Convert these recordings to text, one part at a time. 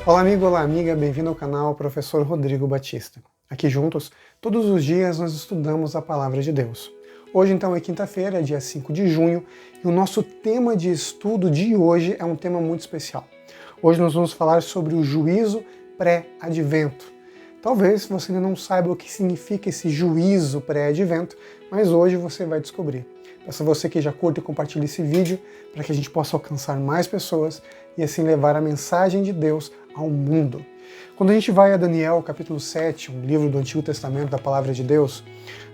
Olá amigo, olá amiga, bem-vindo ao canal Professor Rodrigo Batista. Aqui juntos, todos os dias nós estudamos a Palavra de Deus. Hoje então é quinta-feira, dia 5 de junho, e o nosso tema de estudo de hoje é um tema muito especial. Hoje nós vamos falar sobre o juízo pré-advento. Talvez você ainda não saiba o que significa esse juízo pré-advento, mas hoje você vai descobrir. Peço a você que já curta e compartilhe esse vídeo para que a gente possa alcançar mais pessoas e assim levar a mensagem de Deus ao mundo. Quando a gente vai a Daniel, capítulo 7, um livro do Antigo Testamento da Palavra de Deus,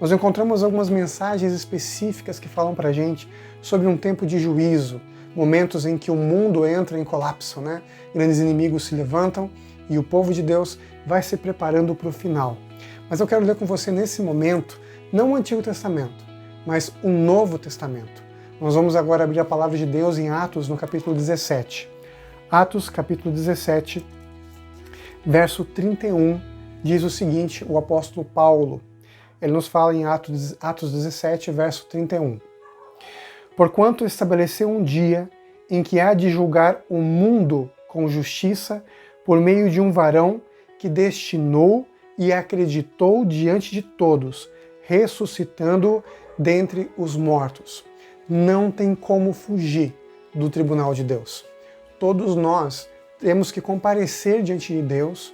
nós encontramos algumas mensagens específicas que falam para a gente sobre um tempo de juízo, momentos em que o mundo entra em colapso, né? Grandes inimigos se levantam e o povo de Deus vai se preparando para o final. Mas eu quero ler com você nesse momento, não o Antigo Testamento, mas o Novo Testamento. Nós vamos agora abrir a Palavra de Deus em Atos, no capítulo 17. Atos, capítulo 17, verso 31, diz o seguinte, o apóstolo Paulo. Ele nos fala em Atos 17, verso 31. Porquanto estabeleceu um dia em que há de julgar o mundo com justiça por meio de um varão que destinou e acreditou diante de todos, ressuscitando-o dentre os mortos. Não tem como fugir do tribunal de Deus. Todos nós temos que comparecer diante de Deus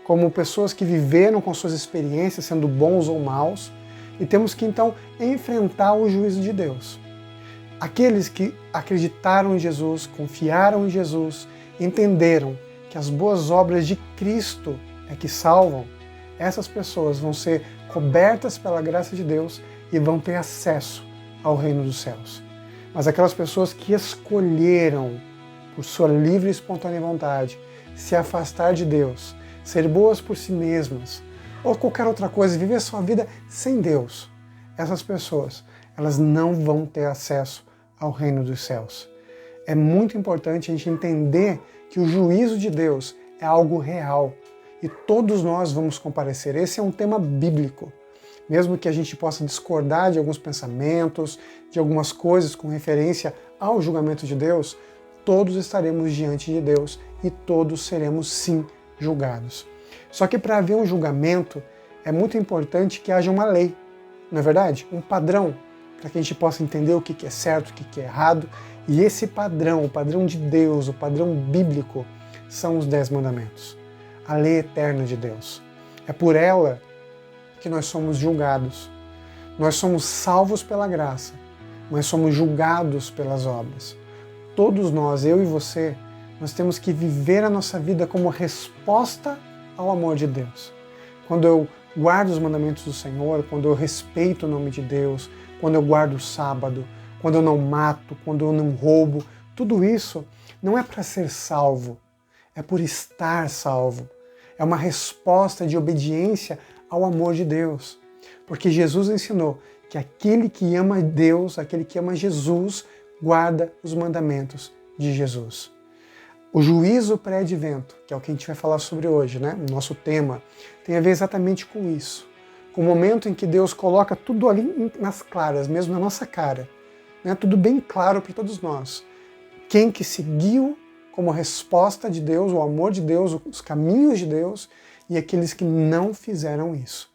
como pessoas que viveram com suas experiências, sendo bons ou maus, e temos que então enfrentar o juízo de Deus. Aqueles que acreditaram em Jesus, confiaram em Jesus, entenderam que as boas obras de Cristo é que salvam, essas pessoas vão ser cobertas pela graça de Deus e vão ter acesso ao reino dos céus. Mas aquelas pessoas que escolheram, por sua livre e espontânea vontade, se afastar de Deus, ser boas por si mesmas, ou qualquer outra coisa, viver a sua vida sem Deus, essas pessoas, elas não vão ter acesso ao reino dos céus. É muito importante a gente entender que o juízo de Deus é algo real e todos nós vamos comparecer. Esse é um tema bíblico. Mesmo que a gente possa discordar de alguns pensamentos, de algumas coisas com referência ao julgamento de Deus, todos estaremos diante de Deus e todos seremos sim julgados. Só que para haver um julgamento é muito importante que haja uma lei, não é verdade? Um padrão, para que a gente possa entender o que é certo, o que é errado. E esse padrão, o padrão de Deus, o padrão bíblico, são os 10 mandamentos. A lei eterna de Deus. É por ela que nós somos julgados. Nós somos salvos pela graça, mas somos julgados pelas obras. Todos nós, eu e você, nós temos que viver a nossa vida como resposta ao amor de Deus. Quando eu guardo os mandamentos do Senhor, quando eu respeito o nome de Deus, quando eu guardo o sábado, quando eu não mato, quando eu não roubo, tudo isso não é para ser salvo, é por estar salvo. É uma resposta de obediência ao amor de Deus. Porque Jesus ensinou que aquele que ama Deus, aquele que ama Jesus, guarda os mandamentos de Jesus. O juízo pré-advento, que é o que a gente vai falar sobre hoje, né? O nosso tema, tem a ver exatamente com isso. Com o momento em que Deus coloca tudo ali nas claras, mesmo na nossa cara. Né? Tudo bem claro para todos nós. Quem que seguiu como resposta de Deus, o amor de Deus, os caminhos de Deus, e aqueles que não fizeram isso.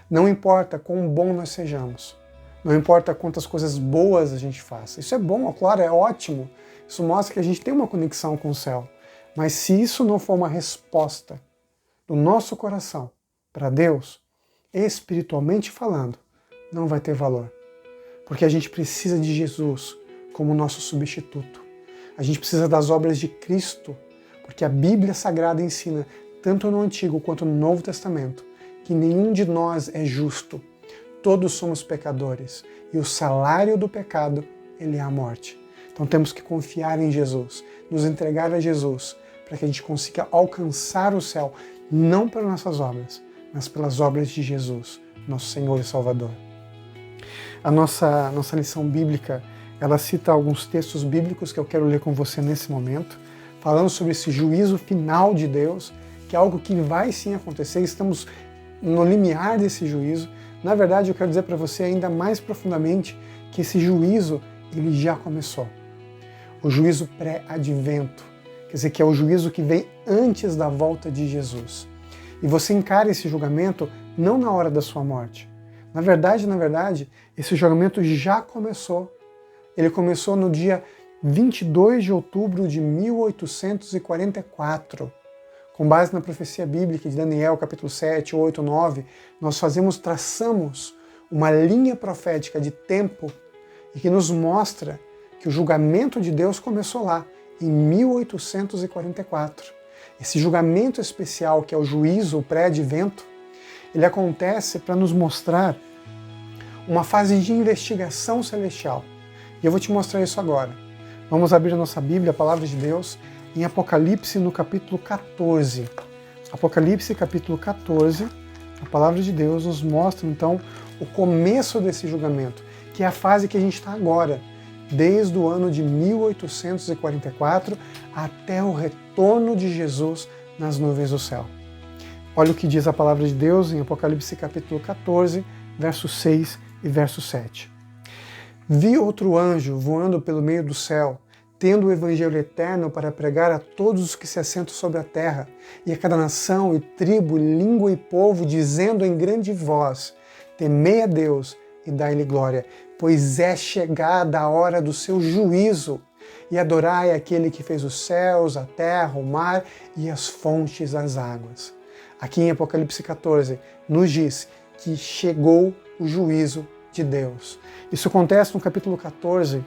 Não importa quão bom nós sejamos, não importa quantas coisas boas a gente faça. Isso é bom, é claro, é ótimo. Isso mostra que a gente tem uma conexão com o céu. Mas se isso não for uma resposta do nosso coração para Deus, espiritualmente falando, não vai ter valor. Porque a gente precisa de Jesus como nosso substituto. A gente precisa das obras de Cristo, porque a Bíblia Sagrada ensina, tanto no Antigo quanto no Novo Testamento, que nenhum de nós é justo. Todos somos pecadores e o salário do pecado, ele é a morte. Então temos que confiar em Jesus, nos entregar a Jesus, para que a gente consiga alcançar o céu, não pelas nossas obras, mas pelas obras de Jesus, nosso Senhor e Salvador. A nossa lição bíblica, ela cita alguns textos bíblicos que eu quero ler com você nesse momento, falando sobre esse juízo final de Deus, que é algo que vai sim acontecer, estamos no limiar desse juízo. Na verdade, eu quero dizer para você ainda mais profundamente que esse juízo, ele já começou. O juízo pré-advento quer dizer que é o juízo que vem antes da volta de Jesus. E você encara esse julgamento não na hora da sua morte. Na verdade, esse julgamento já começou. Ele começou no dia 22 de outubro de 1844. Com base na profecia bíblica de Daniel, capítulo 7, 8, 9, nós traçamos uma linha profética de tempo e que nos mostra que o julgamento de Deus começou lá, em 1844. Esse julgamento especial, que é o juízo, o pré-advento, ele acontece para nos mostrar uma fase de investigação celestial. E eu vou te mostrar isso agora. Vamos abrir a nossa Bíblia, a Palavra de Deus, em Apocalipse, no capítulo 14. Apocalipse, capítulo 14, a Palavra de Deus nos mostra, então, o começo desse julgamento, que é a fase que a gente está agora, desde o ano de 1844 até o retorno de Jesus nas nuvens do céu. Olha o que diz a Palavra de Deus em Apocalipse capítulo 14, verso 6 e verso 7. Vi outro anjo voando pelo meio do céu, tendo o evangelho eterno para pregar a todos os que se assentam sobre a terra, e a cada nação e tribo, língua e povo, dizendo em grande voz: temei a Deus e dai-lhe glória, pois é chegada a hora do seu juízo, e adorai aquele que fez os céus, a terra, o mar e as fontes das águas. Aqui em Apocalipse 14 nos diz que chegou o juízo de Deus. Isso acontece no capítulo 14,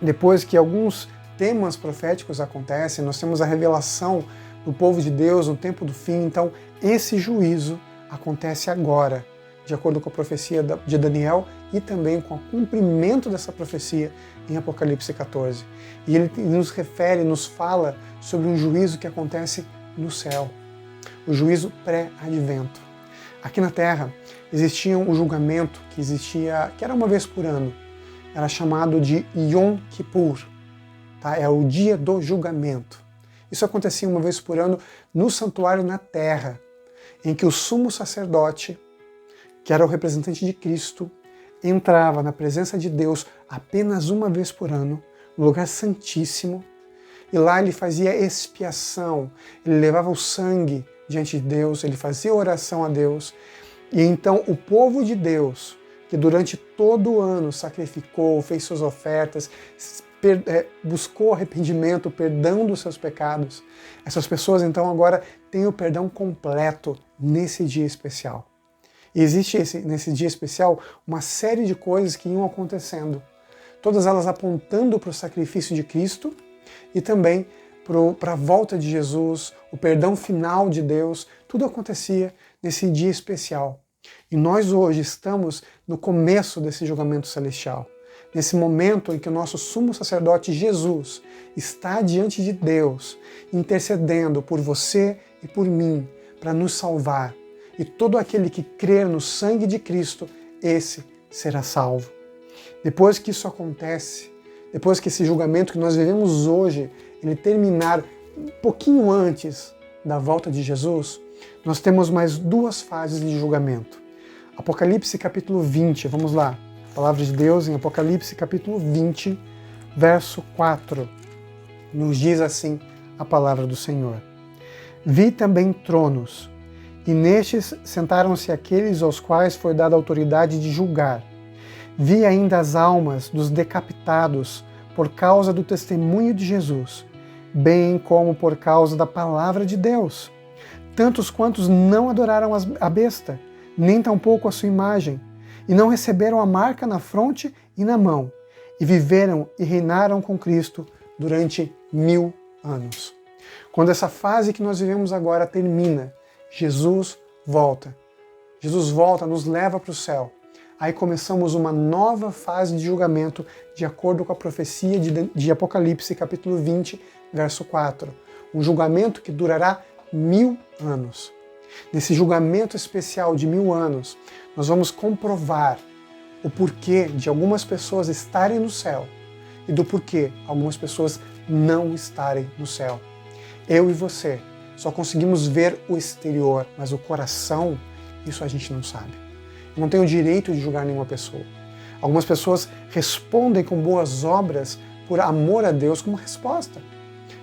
depois que alguns temas proféticos acontecem, nós temos a revelação do povo de Deus no tempo do fim, então esse juízo acontece agora, de acordo com a profecia de Daniel e também com o cumprimento dessa profecia em Apocalipse 14. E ele nos refere, nos fala sobre um juízo que acontece no céu, o juízo pré-advento. Aqui na Terra existia um julgamento que era uma vez por ano, era chamado de Yom Kippur, tá? É o dia do julgamento. Isso acontecia uma vez por ano no santuário na Terra, em que o sumo sacerdote, que era o representante de Cristo, entrava na presença de Deus apenas uma vez por ano, no lugar santíssimo, e lá ele fazia expiação, ele levava o sangue diante de Deus, ele fazia oração a Deus, e então o povo de Deus, que durante todo o ano sacrificou, fez suas ofertas, buscou arrependimento, perdão dos seus pecados, essas pessoas então agora têm o perdão completo nesse dia especial. E existe nesse dia especial uma série de coisas que iam acontecendo, todas elas apontando para o sacrifício de Cristo e também para a volta de Jesus, o perdão final de Deus, tudo acontecia nesse dia especial. E nós hoje estamos no começo desse julgamento celestial, nesse momento em que o nosso sumo sacerdote Jesus está diante de Deus, intercedendo por você e por mim, para nos salvar. E todo aquele que crer no sangue de Cristo, esse será salvo. Depois que isso acontece, depois que esse julgamento que nós vivemos hoje, ele terminar um pouquinho antes da volta de Jesus, nós temos mais duas fases de julgamento. Apocalipse capítulo 20, vamos lá. A palavra de Deus em Apocalipse capítulo 20, verso 4. Nos diz assim a palavra do Senhor. Vi também tronos, e nestes sentaram-se aqueles aos quais foi dada a autoridade de julgar. Vi ainda as almas dos decapitados por causa do testemunho de Jesus, bem como por causa da palavra de Deus. Tantos quantos não adoraram a besta, nem tampouco a sua imagem, e não receberam a marca na fronte e na mão, e viveram e reinaram com Cristo durante 1000 anos. Quando essa fase que nós vivemos agora termina, Jesus volta. Jesus volta, nos leva para o céu. Aí começamos uma nova fase de julgamento, de acordo com a profecia de Apocalipse, capítulo 20, verso 4. Um julgamento que durará 1000 anos. Nesse julgamento especial de 1000 anos, nós vamos comprovar o porquê de algumas pessoas estarem no céu e do porquê algumas pessoas não estarem no céu. Eu e você só conseguimos ver o exterior, mas o coração, isso a gente não sabe. Eu não tenho o direito de julgar nenhuma pessoa. Algumas pessoas respondem com boas obras por amor a Deus como resposta.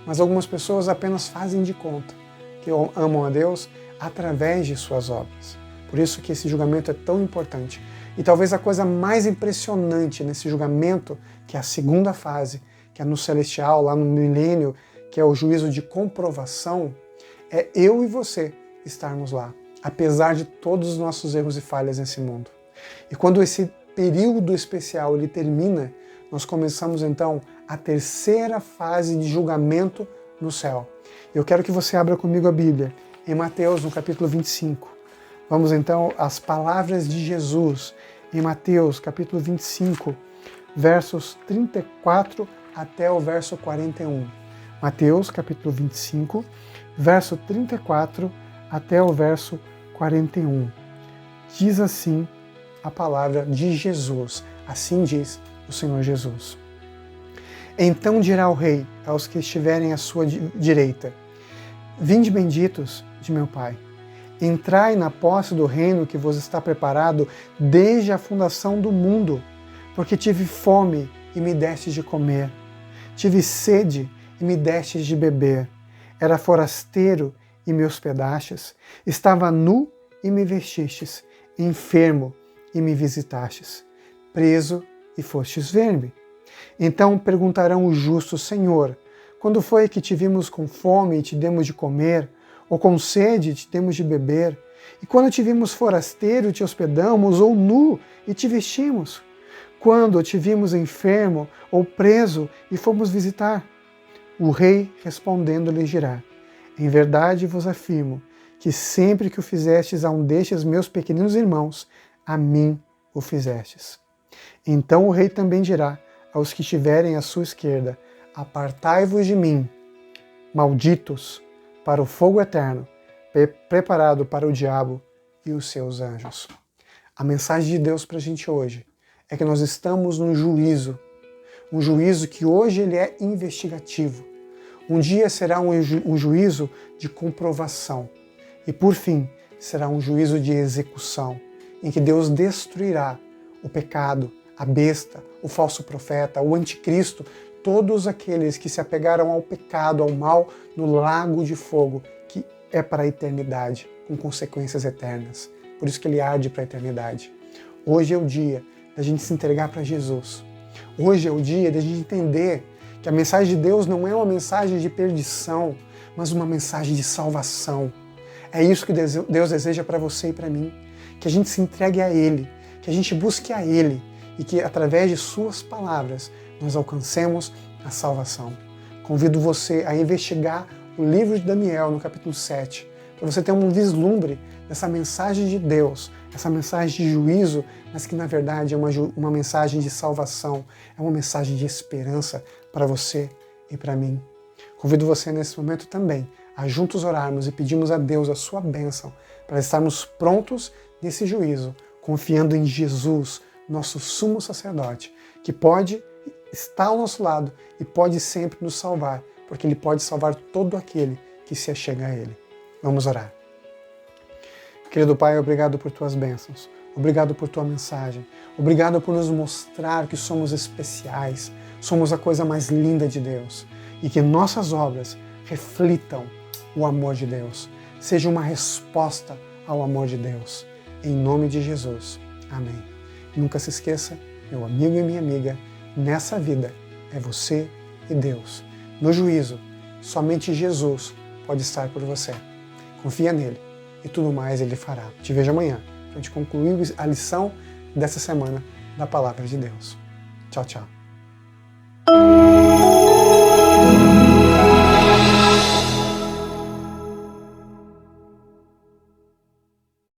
mas algumas pessoas apenas fazem de conta que amam a Deus através de suas obras. Por isso que esse julgamento é tão importante. E talvez a coisa mais impressionante nesse julgamento, que é a segunda fase, que é no celestial, lá no milênio, que é o juízo de comprovação, é eu e você estarmos lá, apesar de todos os nossos erros e falhas nesse mundo. E quando esse período especial ele termina, nós começamos então a terceira fase de julgamento no céu. Eu quero que você abra comigo a Bíblia, em Mateus, no capítulo 25. Vamos então às palavras de Jesus, em Mateus, capítulo 25, versos 34 até o verso 41. Mateus, capítulo 25, verso 34 até o verso 41. Diz assim a palavra de Jesus, assim diz o Senhor Jesus. Então dirá o rei aos que estiverem à sua direita: Vinde benditos de meu Pai, entrai na posse do reino que vos está preparado desde a fundação do mundo, porque tive fome e me destes de comer, tive sede e me destes de beber, era forasteiro e me hospedastes, estava nu e me vestistes, enfermo e me visitastes, preso e fostes ver-me. Então perguntarão os justos: Senhor, quando foi que te vimos com fome e te demos de comer, ou com sede e te demos de beber? E quando te vimos forasteiro e te hospedamos, ou nu e te vestimos? Quando te vimos enfermo ou preso e fomos visitar? O rei respondendo lhe dirá: Em verdade vos afirmo que sempre que o fizestes a um destes meus pequeninos irmãos, a mim o fizestes. Então o rei também dirá aos que estiverem à sua esquerda: Apartai-vos de mim, malditos, para o fogo eterno, preparado para o diabo e os seus anjos. A mensagem de Deus para a gente hoje é que nós estamos num juízo, um juízo que hoje ele é investigativo. Um dia será um juízo de comprovação e, por fim, será um juízo de execução, em que Deus destruirá o pecado, a besta, o falso profeta, o anticristo, todos aqueles que se apegaram ao pecado, ao mal, no lago de fogo, que é para a eternidade, com consequências eternas. Por isso que ele arde para a eternidade. Hoje é o dia da gente se entregar para Jesus. Hoje é o dia da gente entender que a mensagem de Deus não é uma mensagem de perdição, mas uma mensagem de salvação. É isso que Deus deseja para você e para mim, que a gente se entregue a Ele, que a gente busque a Ele e que através de suas palavras nós alcancemos a salvação. Convido você a investigar o livro de Daniel no capítulo 7, para você ter um vislumbre dessa mensagem de Deus, essa mensagem de juízo, mas que na verdade é uma mensagem de salvação, é uma mensagem de esperança para você e para mim. Convido você nesse momento também a juntos orarmos e pedirmos a Deus a sua bênção para estarmos prontos nesse juízo, confiando em Jesus, nosso sumo sacerdote, que pode estar ao nosso lado e pode sempre nos salvar, porque Ele pode salvar todo aquele que se achega a Ele. Vamos orar. Querido Pai, obrigado por Tuas bênçãos, obrigado por Tua mensagem, obrigado por nos mostrar que somos especiais, somos a coisa mais linda de Deus e que nossas obras reflitam o amor de Deus, seja uma resposta ao amor de Deus. Em nome de Jesus. Amém. Nunca se esqueça, meu amigo e minha amiga, nessa vida é você e Deus. No juízo, somente Jesus pode estar por você. Confia nele e tudo mais ele fará. Te vejo amanhã para a gente concluir a lição dessa semana da Palavra de Deus. Tchau, tchau.